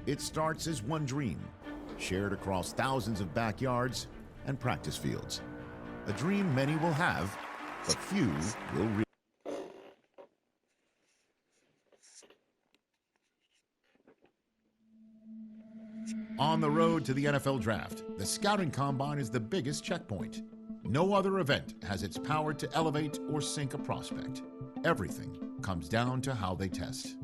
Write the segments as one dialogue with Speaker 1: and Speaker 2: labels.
Speaker 1: It starts as one dream, shared across thousands of backyards and practice fields. A dream many will have, but few will realize. On the road to the NFL Draft, the Scouting Combine is the biggest checkpoint. No other event has its power to elevate or sink a prospect. Everything comes down to how they test.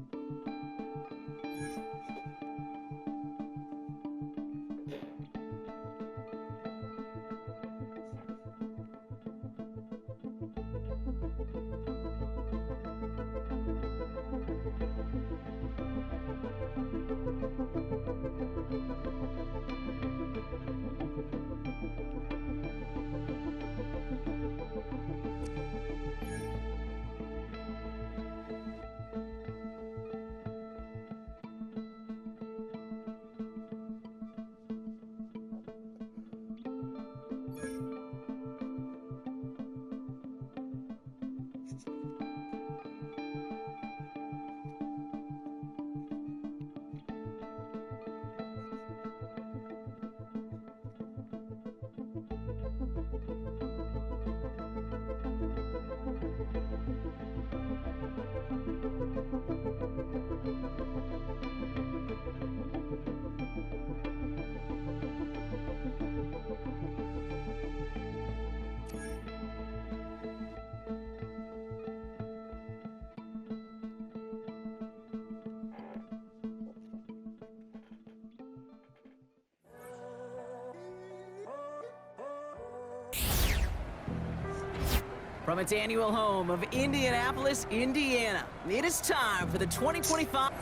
Speaker 2: From its annual home of Indianapolis, Indiana, it is time for the 2025.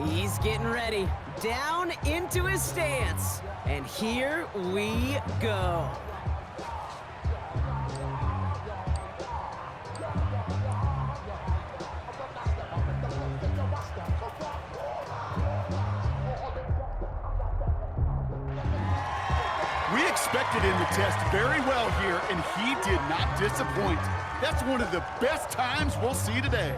Speaker 2: He's getting ready, down into his stance, and here we go.
Speaker 3: We expected him to test very well here, and he did not disappoint. That's one of the best times we'll see today.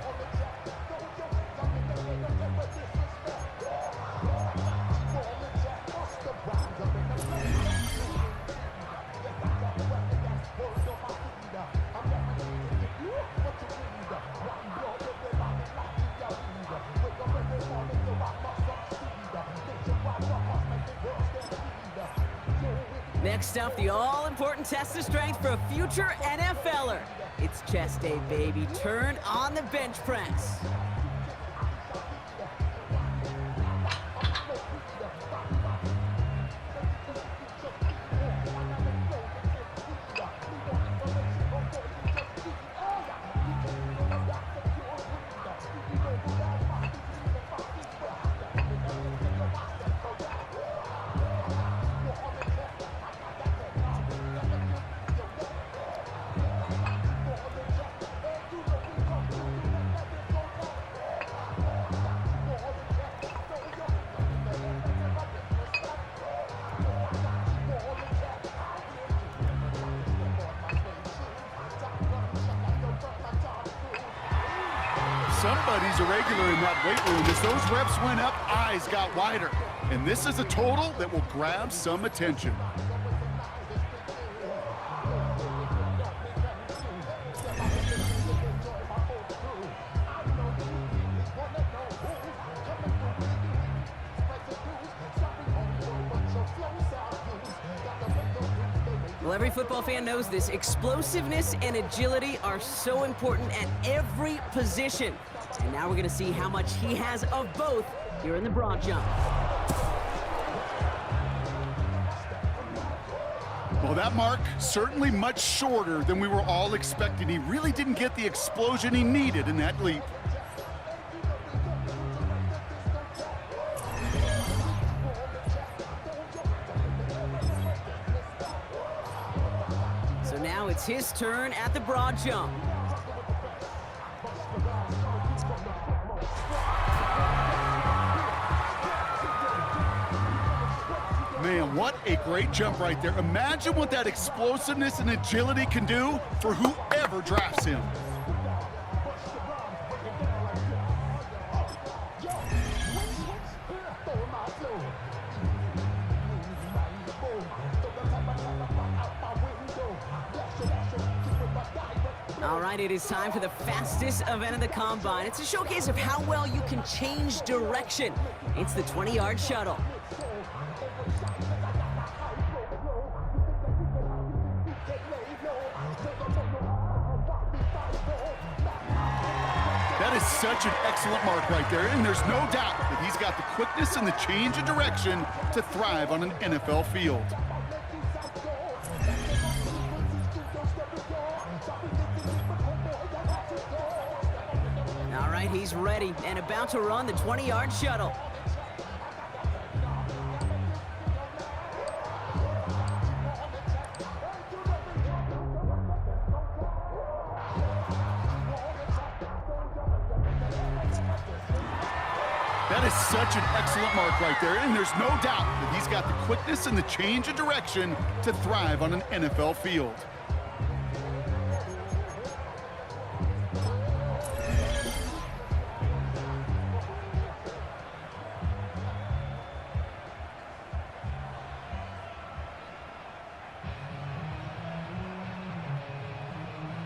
Speaker 2: Next up, the all-important test of strength for a future NFLer. It's chest day, baby. Turn on the bench press.
Speaker 3: Somebody's a regular in that weight room. As those reps went up, eyes got wider. And this is a total that will grab some attention.
Speaker 2: Well, every football fan knows this. Explosiveness and agility are so important at every position. And now we're going to see how much he has of both here in the broad jump.
Speaker 3: Well, that mark certainly much shorter than we were all expecting. He really didn't get the explosion he needed in that leap.
Speaker 2: So now it's his turn at the broad jump.
Speaker 3: man, what a great jump right there. Imagine what that explosiveness and agility can do for whoever drafts him.
Speaker 2: All right, it is time for the fastest event of the Combine. It's a showcase of how well you can change direction. It's the 20-yard shuttle.
Speaker 3: That is such an excellent mark right there, and there's no doubt that he's got the quickness and the change of direction to thrive on an NFL field.
Speaker 2: All right, he's ready and about to run the 20-yard shuttle.
Speaker 3: That is such an excellent mark right there, and there's no doubt that he's got the quickness and the change of direction to thrive on an NFL field.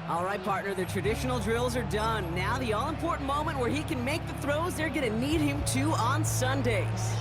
Speaker 2: All right, partner, the traditional drills are done. Now the all-important moment where he can make the throws they're going to need him to on Sundays.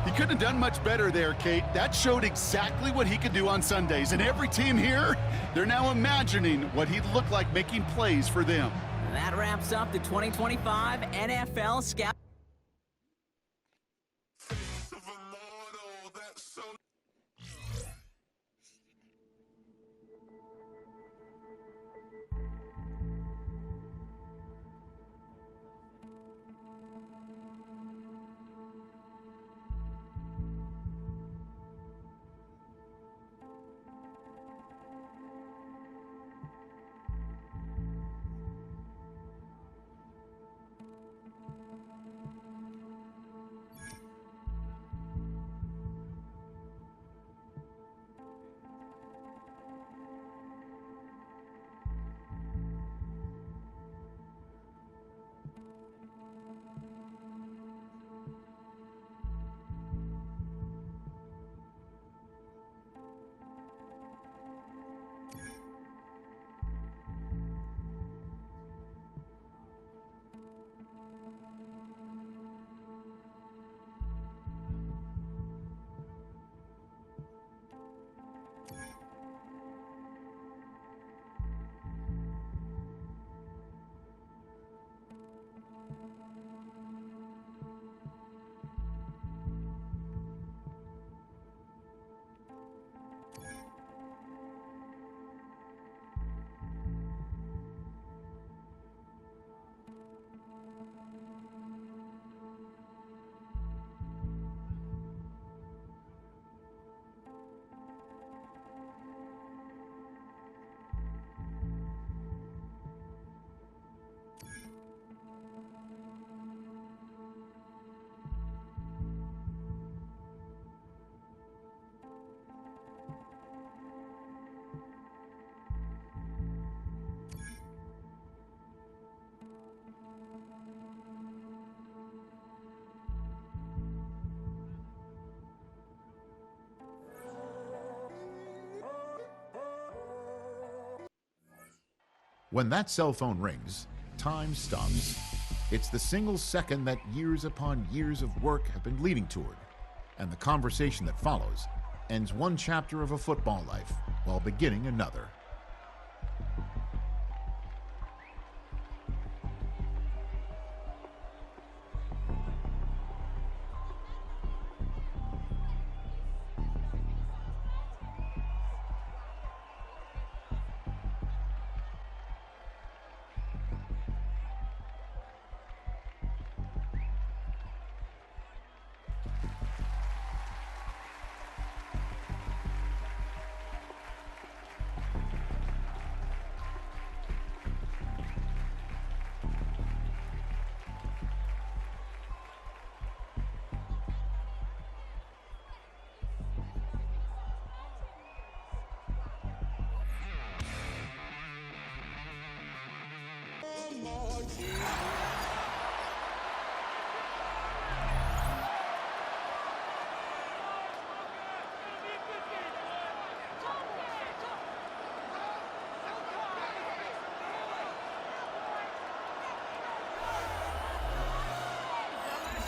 Speaker 3: He couldn't have done much better there, Kate. That showed exactly what he could do on Sundays. And every team here, they're now imagining what he'd look like making plays for them.
Speaker 2: That wraps up the 2025 NFL Scout.
Speaker 1: When that cell phone rings, time stops. It's the single second that years upon years of work have been leading toward, and the conversation that follows ends one chapter of a football life while beginning another.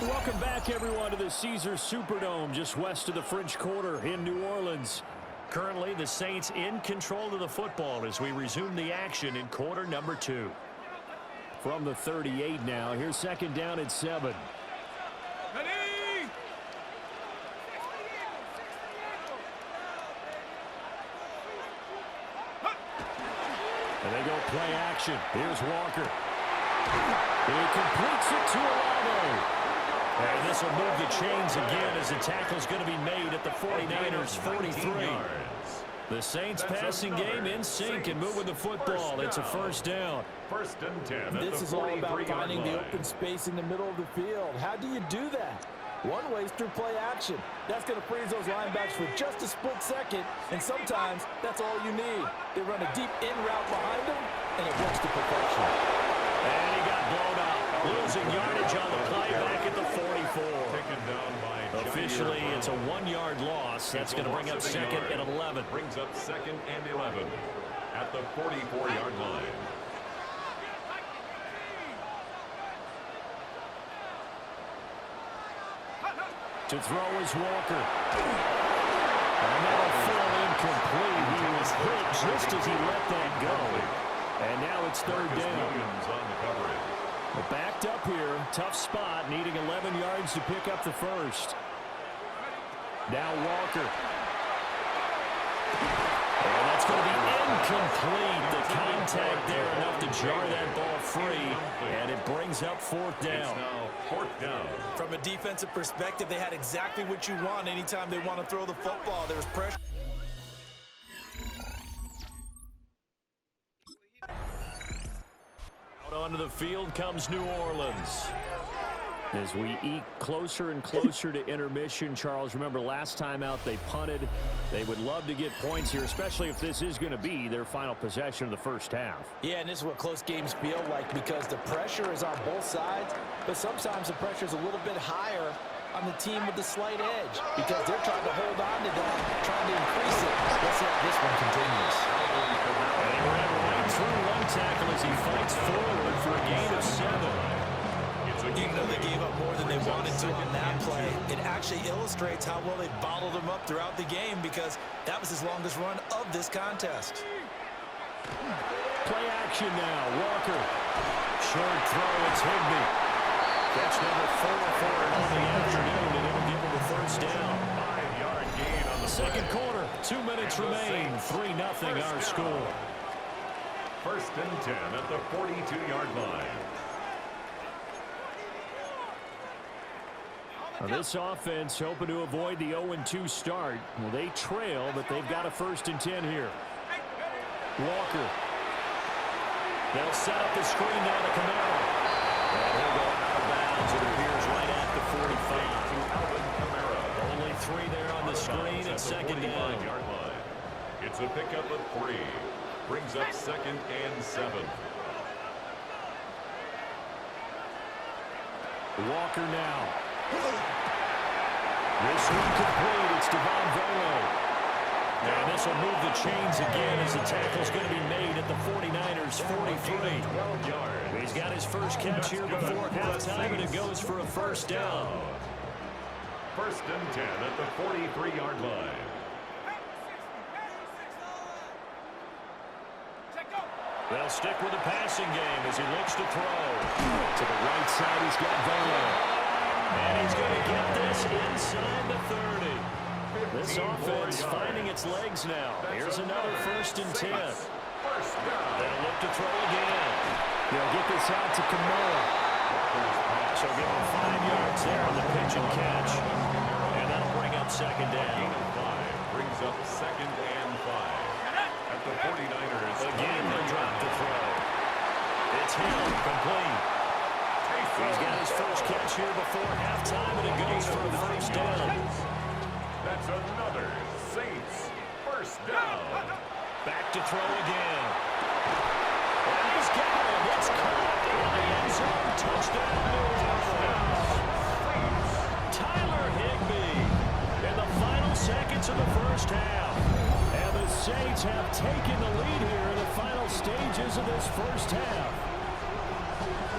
Speaker 4: Welcome back, everyone, to the Caesars Superdome just west of the French Quarter in New Orleans. Currently, the Saints in control of the football as we resume the action in quarter number 2. From the 38 now, here's second down at 7.
Speaker 5: Ready!
Speaker 4: And they go play action. Here's Walker. He completes it to Olave. And this will move the chains again as the tackle's going to be made at the 49ers' 43. The Saints passing game in sync and moving the football. It's a first down.
Speaker 5: First and 10.
Speaker 6: This is all about finding the open space in the middle of the field. How do you do that? One way is through play action. That's going to freeze those linebackers for just a split second, and sometimes that's all you need. They run a deep in route behind them, and it works to perfection.
Speaker 4: And he got blown out. Losing yardage on the play back at the 44.
Speaker 5: Taken down by
Speaker 4: Officially, it's a 1-yard loss. That's going to bring up second and 11.
Speaker 5: Brings up second and 11 at the 44-yard line.
Speaker 4: To throw is Walker. And that'll fall incomplete. He was hit just as he let that go. And now it's third down.
Speaker 5: On the coverage.
Speaker 4: We're backed up here. Tough spot, needing 11 yards to pick up the first. Now Walker. And that's going to be incomplete. The contact there enough to jar that ball free. And it brings up fourth down.
Speaker 5: It's now fourth down.
Speaker 6: From a defensive perspective, they had exactly what you want anytime they want to throw the football. There was pressure.
Speaker 4: Out onto the field comes New Orleans. As we eke closer and closer to intermission, Charles, remember last time out they punted. They would love to get points here, especially if this is going to be their final possession of the first half.
Speaker 6: Yeah, and this is what close games feel like because the pressure is on both sides, but sometimes the pressure is a little bit higher on the team with the slight edge because they're trying to hold on to that, trying to increase it. Let's see how this one continues.
Speaker 4: And he ran right through one tackle as he fights forward for a gain of 7.
Speaker 6: Even though they gave up more than they wanted to on that play, it actually illustrates how well they bottled them up throughout the game because that was his longest run of this contest.
Speaker 4: Play action now. Walker. Short throw. It's Higbee. That's number 4 for him on the afternoon, and it'll give him a first down.
Speaker 5: 5-yard gain on the
Speaker 4: Second quarter. 2 minutes remain. 3-0 our score.
Speaker 5: First and 10 at the 42-yard line.
Speaker 4: Now this offense hoping to avoid the 0-2 start. Well, they trail, but they've got a first and 10 here. Walker. They'll set up the screen now to Camaro. And he'll go out of bounds. It appears right at the 45. Only 3 there on the screen at second down.
Speaker 5: It's a pickup of 3. Brings up second and 7.
Speaker 4: Walker now. This one complete. It's Devon Volo. And this will move the chains again as the tackle's going to be made at the 49ers' 43. He's got his first catch here before halftime, and it goes for a first down.
Speaker 5: First and 10 at the 43-yard line.
Speaker 4: They'll stick with the passing game as he looks to throw. To the right side, he's got Vela. And he's going to get this inside the 30. This offense finding its legs now. Here's another first and 10. They'll look to throw again. They'll get this out to Kamara. So give him 5 yards there on the pitch and catch. And that'll bring up second down.
Speaker 5: Gain of 5 brings up second and 5. At the 49ers.
Speaker 4: Again, they drop the throw. It's him, complete. He's got his first catch here before halftime, and it goes for a first down.
Speaker 5: That's another Saints first down.
Speaker 4: Back to throw again. And he's got it. It's caught in the end zone. Touchdown. Tyler Higbee in the final seconds of the first half. And the Saints have taken the lead here in the final stages of this first half.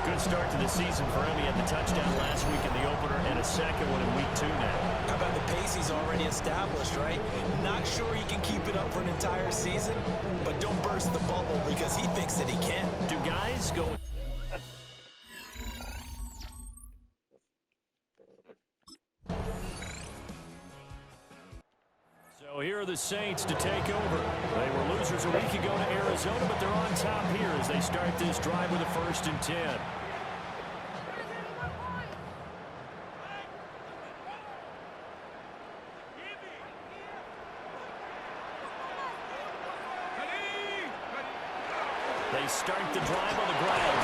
Speaker 4: Good start to the season for him. He had the touchdown last week in the opener and a second one in week 2 now.
Speaker 6: How about the pace he's already established, right? Not sure he can keep it up for an entire season, but don't burst the bubble because he thinks that he can.
Speaker 4: Do guys go... So here are the Saints to take over. They were losers a week ago to Arizona, but they're on top here as they start this drive with a first and 10. They start the drive on the ground.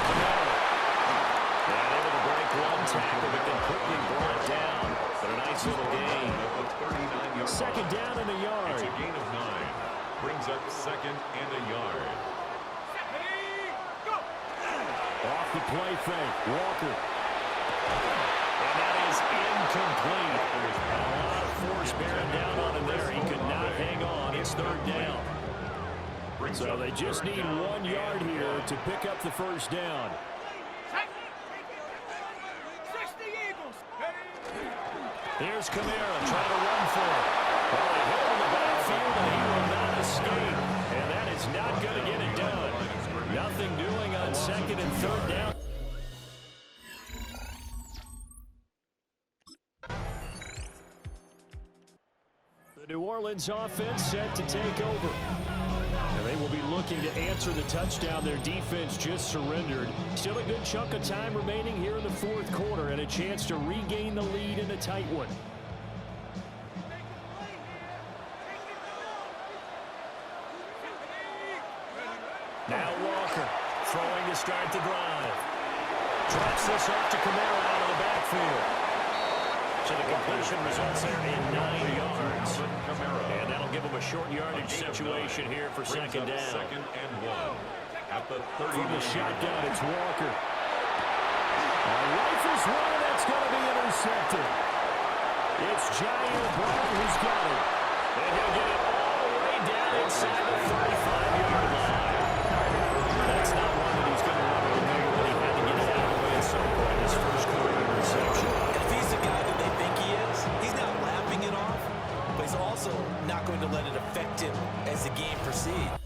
Speaker 4: And able to break one tackle, but then quickly brought down. But a nice little gain. Second down and a yard.
Speaker 5: It's a gain of 9. Brings up second and a yard.
Speaker 4: Off the play fake. Walker. And that is incomplete. A lot of force bearing down on him there. He could not hang on. It's third down. So they just need 1 yard here to pick up the first down. Here's Kamara trying to run for it. Well, they hit him in the backfield, and he will not escape. And that is not going to get it done. Nothing doing on second and third down. The New Orleans offense set to take over. And they will be looking to answer the touchdown their defense just surrendered. Still a good chunk of time remaining here in the fourth quarter and a chance to regain the lead in a tight one. Now Walker throwing to start the drive. Drops this off to Kamara out of the backfield. So the completion results there in 9 yards. And that'll give them a short yardage situation here for second down.
Speaker 5: Second and 1. At the 30.
Speaker 4: From the shotgun, it's Walker. Rifles one, that's going to be intercepted. It's Jair Brown who's got it. And he'll get it all the way down inside the 35-yard line. That's not one that he's going to want to remember when he had to get it out of the way at some point in his first career reception.
Speaker 6: If he's the guy that they think he is, he's not lapping it off, but he's also not going to let it affect him as the game proceeds.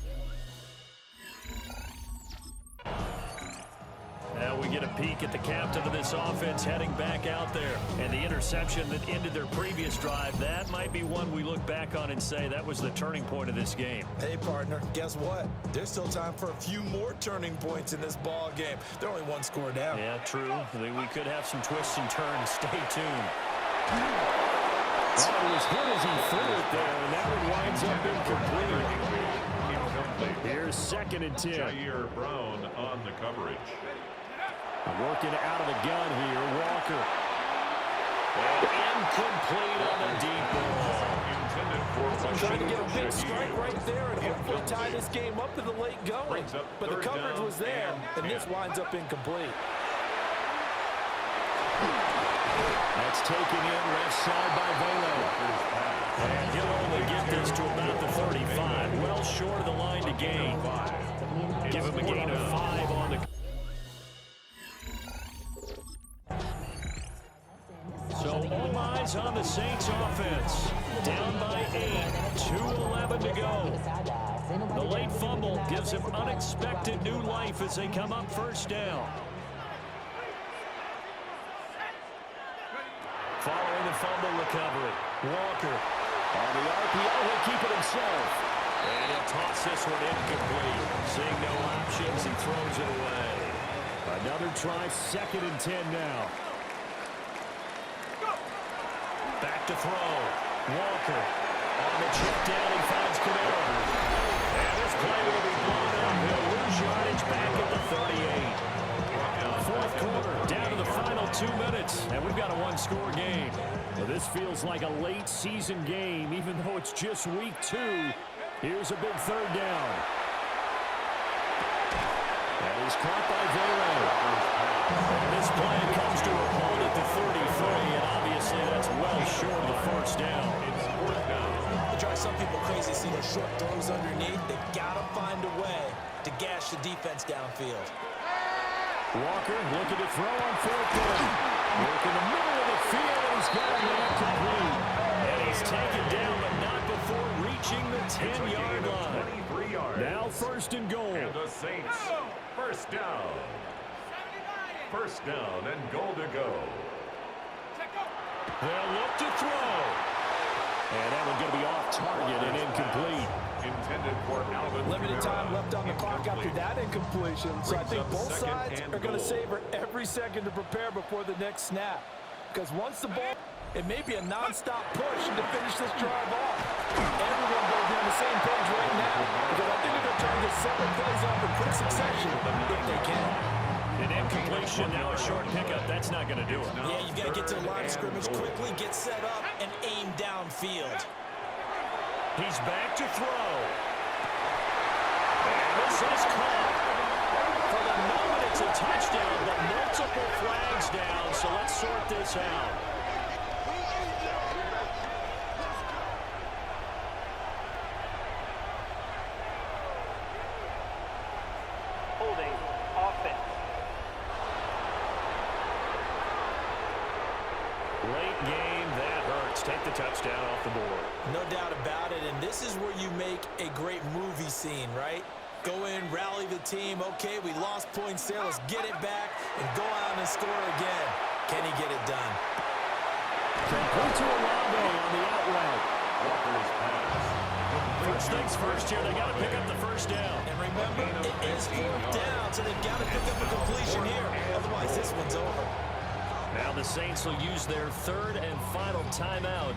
Speaker 4: Now we get a peek at the captain of this offense heading back out there. And the interception that ended their previous drive, that might be one we look back on and say that was the turning point of this game.
Speaker 6: Hey, partner, guess what? There's still time for a few more turning points in this ball game. They're only 1 score down.
Speaker 4: Yeah, true. We could have some twists and turns. Stay tuned. Well, it was hit as he threw it there, and that one winds up incomplete. Here's second and 10.
Speaker 5: Jair Brown on the coverage.
Speaker 4: Working out of the gun here, Walker. And incomplete on the deep ball.
Speaker 6: Trying to get a big strike right there and hopefully tie this game up in the late going. But the coverage was there, and this winds up incomplete.
Speaker 4: That's taken in left side by Vela. And he'll only get this to about the 35. Well short of the line to gain. Give him a gain of 5 on the... So all eyes on the Saints offense. Down by 8, 2:11 to go. The late fumble gives him unexpected new life as they come up first down. Following the fumble recovery, Walker on the RPO, he'll keep it himself. And he'll toss this one incomplete. Seeing no options, he throws it away. Another try, 2nd and 10 now. Back to throw. Walker on the check down. He finds Camaro. And this play will be blown up. He'll lose yardage back at the 38. Fourth quarter, down to the final 2 minutes. And we've got a one-score game. Well, this feels like a late season game, even though it's just week 2. Here's a big 3rd down. And he's caught by Vero. And this play comes to a halt at the 33, and obviously that's well short of the first down. It's 4th down.
Speaker 6: It drives some people crazy seeing short throws underneath. They've got to find a way to gash the defense downfield.
Speaker 4: Walker looking to throw on 4th down. Work in the middle of the field, and he's got it incomplete. And he's taken down, but not before reaching the 10-yard line.
Speaker 5: 23 yards.
Speaker 4: Now 1st and goal.
Speaker 5: And the Saints, 1st down. 1st down and goal to go.
Speaker 4: They'll look to throw. And that one's going to be off target and incomplete.
Speaker 5: Intended for Alvin.
Speaker 6: Limited time left on the clock after that incompletion. So I think both sides are going to savor every second to prepare before the next snap. Because once the ball, it may be a non-stop push to finish this drive off. Everyone will be on the same page right now. Because I think they're going to try to get several plays off in quick succession if they can.
Speaker 4: An incompletion, now a short pickup. That's not going to do it.
Speaker 6: Yeah, you've got to get to the line of scrimmage quickly, get set up, and aim downfield.
Speaker 4: He's back to throw. And this is caught. For the moment, it's a touchdown, but multiple flags down, so let's sort this out.
Speaker 7: Holding offense.
Speaker 4: Late game, that hurts. Take the touchdown off the board.
Speaker 6: No doubt about it, and this is where you make a great movie scene, right? Go in, rally the team. Okay, we lost points there. Let's get it back and go out and score again. Can he get it done?
Speaker 4: Complete to Olave on the out route.
Speaker 5: Walker's pass.
Speaker 4: First things first here, they got to pick up the 1st down.
Speaker 6: And remember, it is 4th down, so they've got to pick up a completion here. Otherwise, this one's over.
Speaker 4: Now the Saints will use their 3rd and final timeout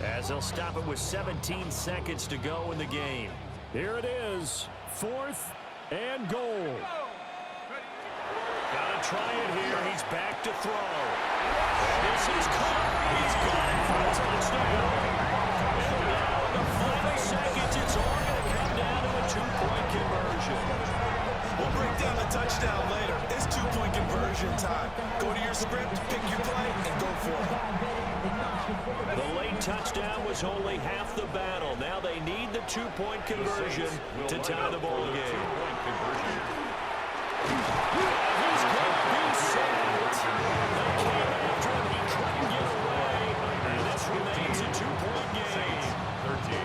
Speaker 4: as they'll stop it with 17 seconds to go in the game. Here it is, 4th and goal. Gotta try it here. He's back to throw. And this is caught. He's got it for a touchdown. And now in the final seconds, it's all going to come down to a 2-point conversion.
Speaker 6: We'll break down the touchdown later. It's 2-point conversion time. Go to your script, pick your play, and go for it.
Speaker 4: The late touchdown was only half the battle. Now they need the 2-point conversion to tie the ball game. He's going to be sacked. They came after him. He couldn't get away. And this remains a 2-point game. 13.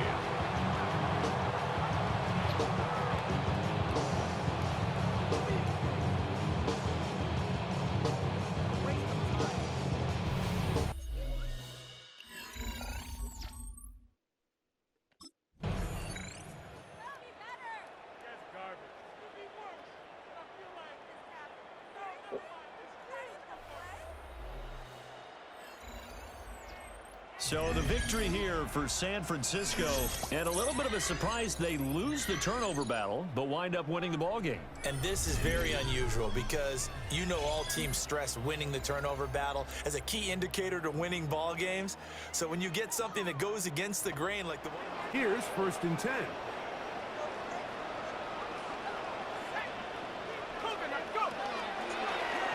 Speaker 4: So the victory here for San Francisco, and a little bit of a surprise, they lose the turnover battle, but wind up winning the ball game.
Speaker 6: And this is very unusual because you know all teams stress winning the turnover battle as a key indicator to winning ball games. So when you get something that goes against the grain like the one...
Speaker 8: Here's 1st and 10.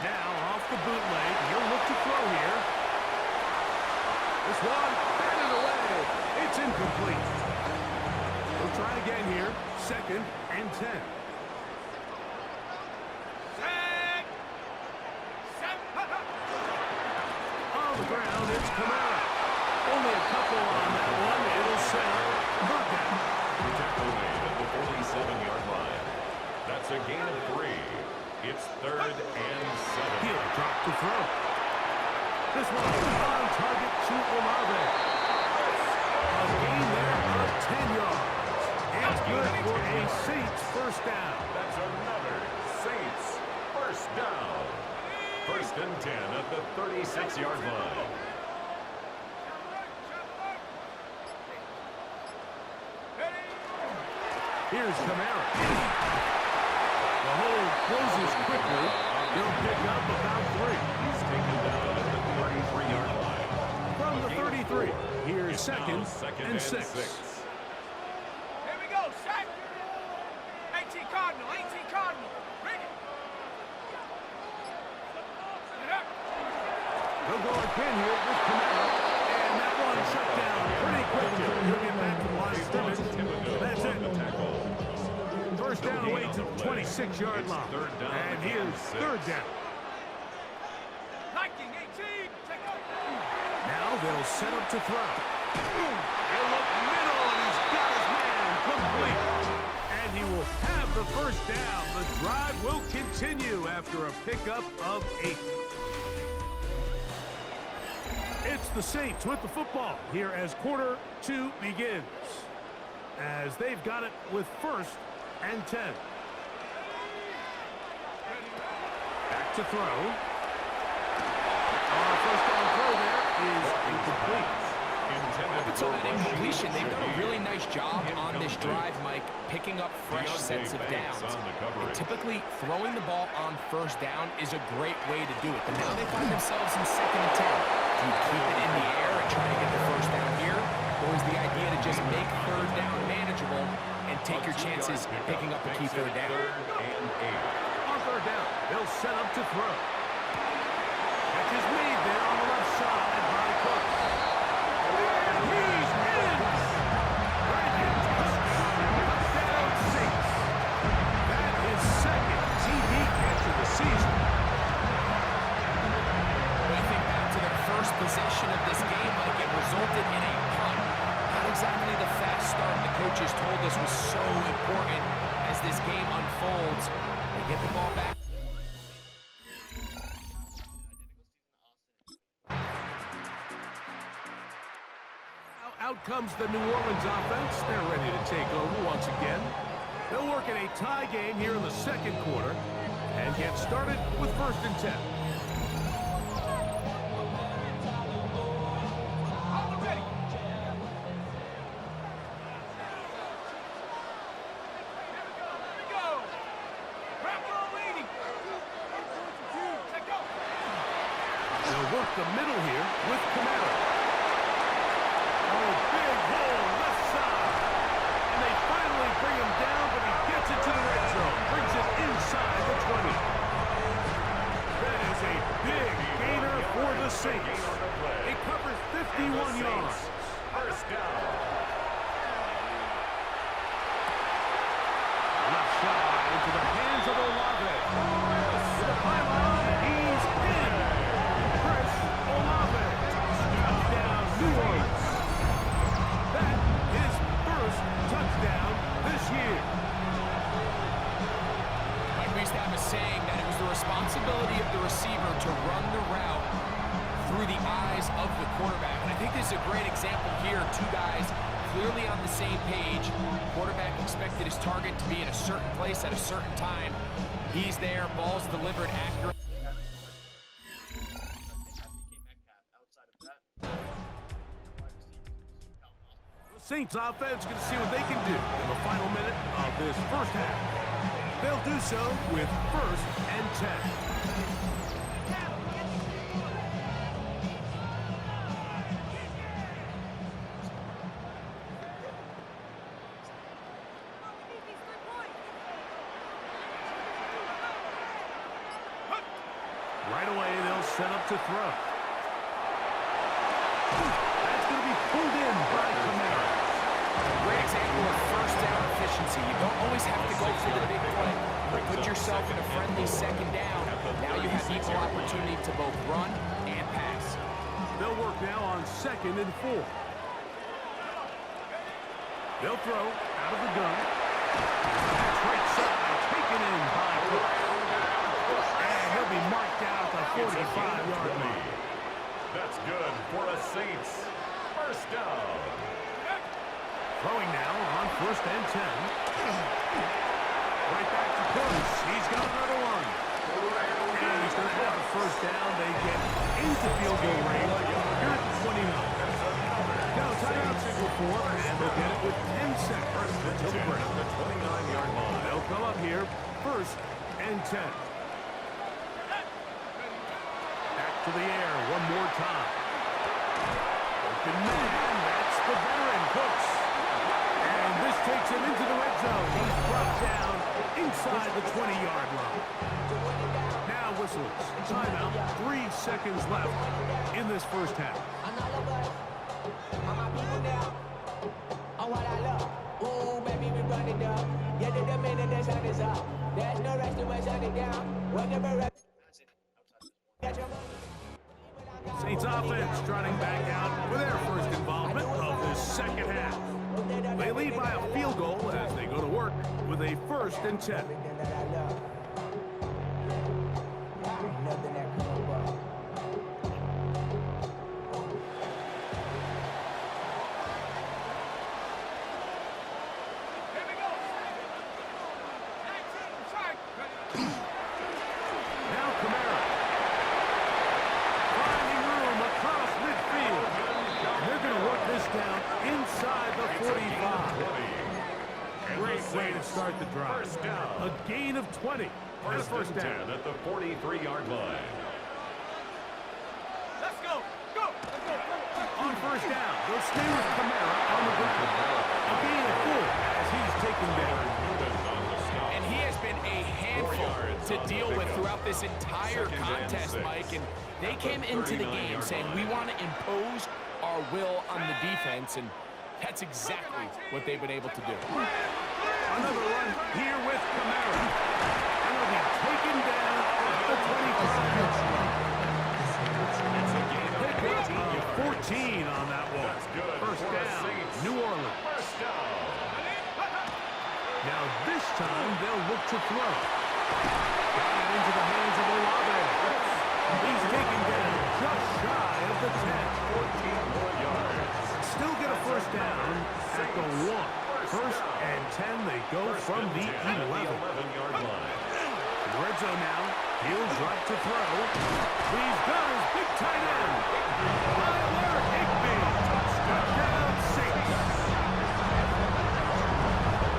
Speaker 8: Now off the bootleg, he'll look to throw here. This one, batted away. It's incomplete. We'll try again here. 2nd and 10. On the ground, it's Kamara. Only a couple on that one. It'll set up. Third down.
Speaker 5: Tackle made at the 47-yard line. That's a gain of 3. It's 3rd and 7.
Speaker 8: He'll drop to throw. This one on target to Olave. A gain there of 10 yards. And good for a Saints first down.
Speaker 5: That's another Saints first down. 1st and 10 at the 36-yard line.
Speaker 8: Here's Kamara. The hole closes quickly. He'll pick up about 3.
Speaker 5: He's taken down at the 33-yard line.
Speaker 8: From the 33, here's second and 6.
Speaker 9: Here we go, sack. 18 Cardinal, 18 Cardinal. Bring it. Get up.
Speaker 8: They'll go again here with Kamara. And that one shut down pretty quickly. He'll get back to the line of scrimmage. That's it. First down away to the 26-yard line. And here's 3rd down.
Speaker 9: Liking 18. Take over.
Speaker 8: Now they'll set up to throw. He'll look middle, and he's got his man complete. And he will have the first down. The drive will continue after a pickup of 8. It's the Saints with the football here as quarter 2 begins. As they've got it with 1st and 10. Back to throw. Our first down throw there is incomplete.
Speaker 10: Up until that incompletion, they've done a really nice job on this drive, Mike, picking up fresh sets of downs. And typically, throwing the ball on 1st down is a great way to do it. But now they find themselves in 2nd and 10. Do you keep it in the air and try to get the 1st down here? Or is the idea to just make 3rd down manageable and take your chances picking up a key 3rd down?
Speaker 8: On 3rd down, they'll set up to throw. Catch is made there on the left side by Cook. And he's in! Brandon touchdown Saints. That is 2nd TD catch of the season.
Speaker 10: When you think back to their first possession of this game, Mike, it resulted in a punt. Not exactly the fast start the coaches told us was so important as this game unfolds. They get the ball back.
Speaker 8: Out comes the New Orleans offense. They're ready to take over once again. They'll work in a tie game here in the 2nd quarter and get started with 1st and 10. They'll work the middle here with Kamara. Oh, big hole left side. And they finally bring him down, but he gets it to the red zone. Brings it inside the 20. That is a big gainer for the Saints. It covers 51 yards.
Speaker 5: First down.
Speaker 8: Left side into the hands of Olave. To the pylon, he's in. Chris Olave. Touchdown, New Orleans. That is first touchdown this year.
Speaker 10: Mike, we used to have a saying that it was the responsibility of the receiver to run the route through the eyes of the quarterback. And I think this is a great example here. 2 guys clearly on the same page. Quarterback expected his target to be in a certain place at a certain time. He's there, ball's delivered accurate.
Speaker 8: The Saints offense going to see what they can do in the final minute of this first half. They'll do so with 1st and 10. Right away, they'll set up to throw. That's going to be pulled in by Kamara.
Speaker 10: for first down efficiency. You don't always have to go for the big play. But put yourself in a friendly second down. Now you have equal opportunity to both run and pass.
Speaker 8: They'll work now on 2nd and 4. They'll throw out of the gun. That's right side, taken in by Cook. And he'll be marked out at the 45-yard line.
Speaker 5: That's good for the Saints. First down.
Speaker 8: Throwing now on 1st and 10. Right back to Cooks. He's got another one. And he's going to have a first down. They get into field goal range. Here at the 29. Now timeout signal for, and they'll get it with 10 seconds until the break.
Speaker 5: The 29-yard line.
Speaker 8: They'll come up here, 1st and 10. Back to the air one more time. Open man, that's the veteran, Cooks. And this takes him into the red zone. He's brought down inside the 20-yard line. Now whistles. Timeout, 3 seconds left in this first half. Saints offense trotting back out for their first involvement of this second half. They lead by a field goal as they go to work with a 1st and 10. Start the drive. A gain of 20. And a first down
Speaker 5: at the 43-yard line.
Speaker 9: Let's go. Go. Let's go.
Speaker 8: On first down, they'll stay with Kamara on the ground. A gain of 4 as he's taken down.
Speaker 10: And he has been a handful to deal with throughout this entire contest, Mike. And they came into the game saying, we want to impose our will on the defense. And that's exactly what they've been able to do.
Speaker 8: Another run here with Kamara. And he'll be taken down at the 25. 14 on that one. First down, New Orleans. Now this time they'll look to throw. Got it into the hands of Olave. He's taken down just shy of the 10. 14 more yards. Still get a first down at the 1. 1st and 10, they go from the 11-yard line. In the red zone now, he'll drop to throw. He's got his big tight end. Tyler Higbee. Touchdown, Saints.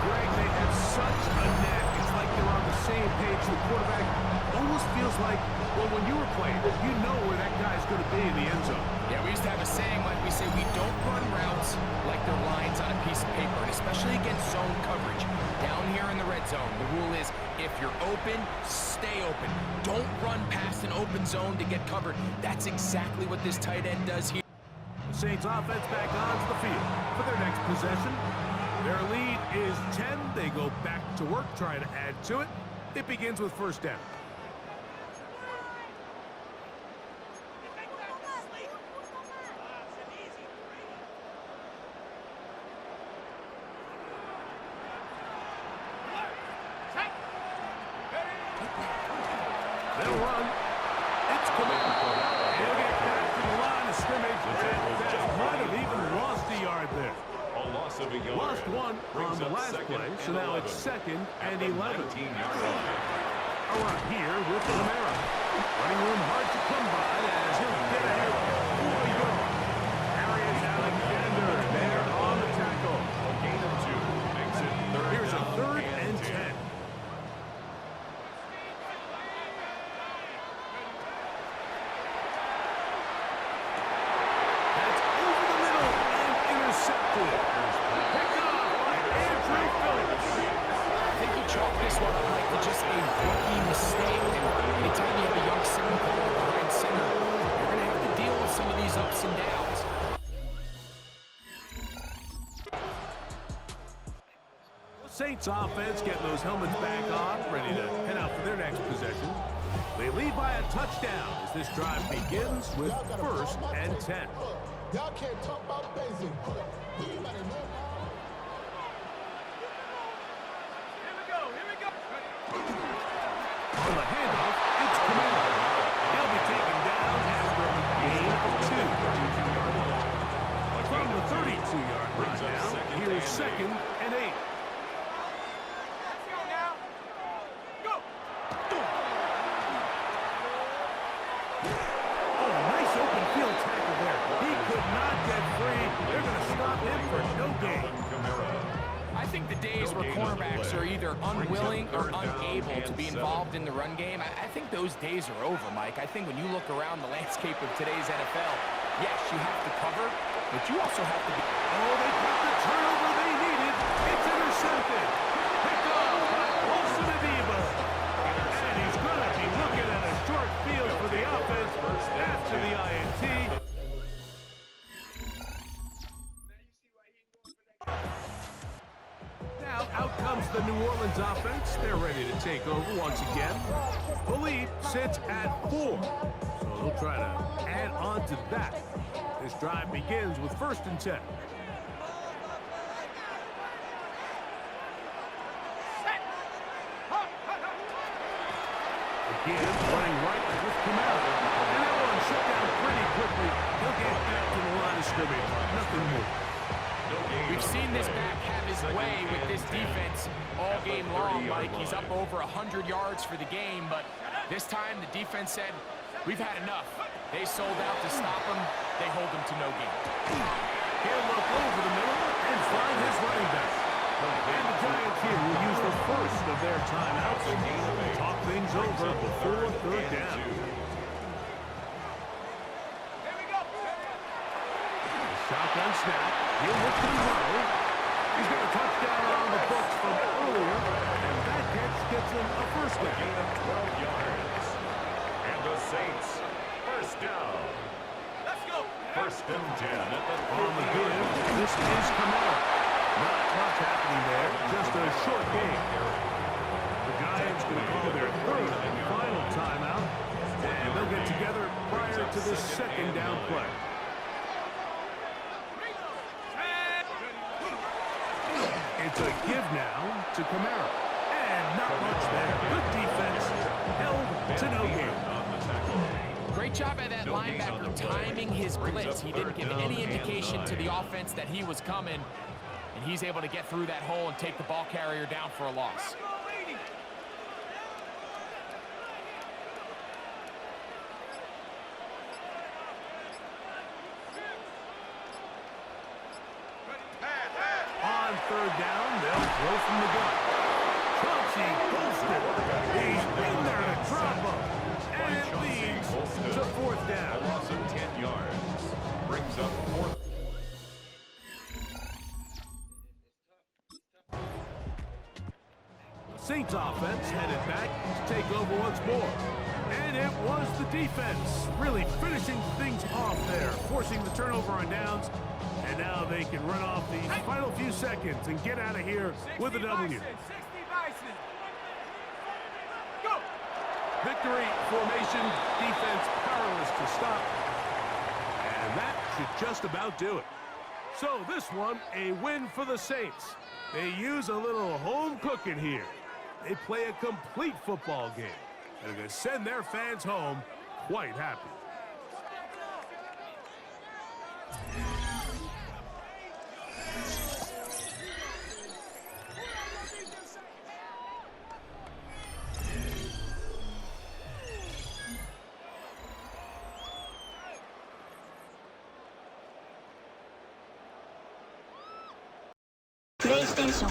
Speaker 8: Greg, they have such a knack. It's like they're on the same page. The quarterback almost feels like, well, when you were playing, you know where that guy's going to be in the end zone.
Speaker 10: Yeah, we used to have a saying, like we say, we don't run routes like they're lines on a piece of paper, and especially against zone coverage. Down here in the red zone, the rule is if you're open, stay open. Don't run past an open zone to get covered. That's exactly what this tight end does here.
Speaker 8: The Saints offense back onto the field for their next possession. Their lead is 10. They go back to work, trying to add to it. It begins with first down. They'll run. It's Kamara. He'll get back to the line of scrimmage. That might have even lost a yard there. Lost one on the last play, so now it's 2nd and 11. A run here with Kamara. Running room hard to come by as he'll get ahead for a yard. Arias Alexander there on the tackle. A gain of 2 makes it 3rd. Here's a 3rd and 10.
Speaker 10: This one like just a rookie mistake. And anytime you have a young center behind center, you're going to have to deal with some of these ups and downs.
Speaker 8: Saints offense getting those helmets back on, ready to head out for their next possession. They lead by a touchdown as this drive begins with 1st and 10.
Speaker 11: Y'all can't talk about basic.
Speaker 8: On the handoff, it's Kamara. He'll be taken down after a gain of 2. From the 32-yard line now, here's 2nd and 8. Oh, nice open field tackle there. He could not get free. They're going to stop him for no gain.
Speaker 10: I think the days where cornerbacks are either unwilling or unable to be involved in the run game, I think those days are over, Mike. I think when you look around the landscape of today's NFL, yes, you have to cover, but you also have to be...
Speaker 8: Oh, they got the turnover they needed. It's intercepted. Picked off by Wilson Adiba. And he's going to be looking at a short field for the offense after the INT. Out comes the New Orleans offense. They're ready to take over once again. The lead sits at 4. So they'll try to add on to that. This drive begins with 1st and 10. Again, running right with Kamara. And that one shut down pretty quickly. He'll get back to the line of scrimmage. Nothing more.
Speaker 10: We've seen this back have his way with this defense all game long, Mike. He's up over 100 yards for the game, but this time the defense said, we've had enough. They sold out to stop him. They hold him to no gain.
Speaker 8: He'll look over the middle and find his running back. And the Giants here will use the first of their timeouts to talk things over before 3rd down. Shotgun snap. He'll look to the right. He's got a touchdown on the books from earlier, and that catch gets him a 1st down.
Speaker 5: Gain of 12 yards. And the Saints, 1st down.
Speaker 9: Let's go.
Speaker 5: 1st and 10 at the
Speaker 8: On the give, this is Kamara. Not much happening there, just a short game. The Giants going to call their 3rd and final timeout, and they'll get together prior to this 2nd down play. It's a give now to Kamara. And not much there. Good defense. Held to no gain.
Speaker 10: Great job by that linebacker timing his blitz. He didn't give any indication to the offense that he was coming, and he's able to get through that hole and take the ball carrier down for a loss.
Speaker 8: On 3rd down, they'll throw from the gun. Chauncey Golston. He's in there to drop him. And it leads to 4th down.
Speaker 5: Loss of 10 yards. Brings up 4th.
Speaker 8: Saints offense headed back to take over once more. And it was the defense really finishing things off there, forcing the turnover on downs. And now they can run off these final few seconds and get out of here with a W.
Speaker 9: Go.
Speaker 8: Victory formation, defense powerless to stop. And that should just about do it. So this one, a win for the Saints. They use a little home cooking here. They play a complete football game. And they're going to send their fans home quite happy.
Speaker 12: PlayStation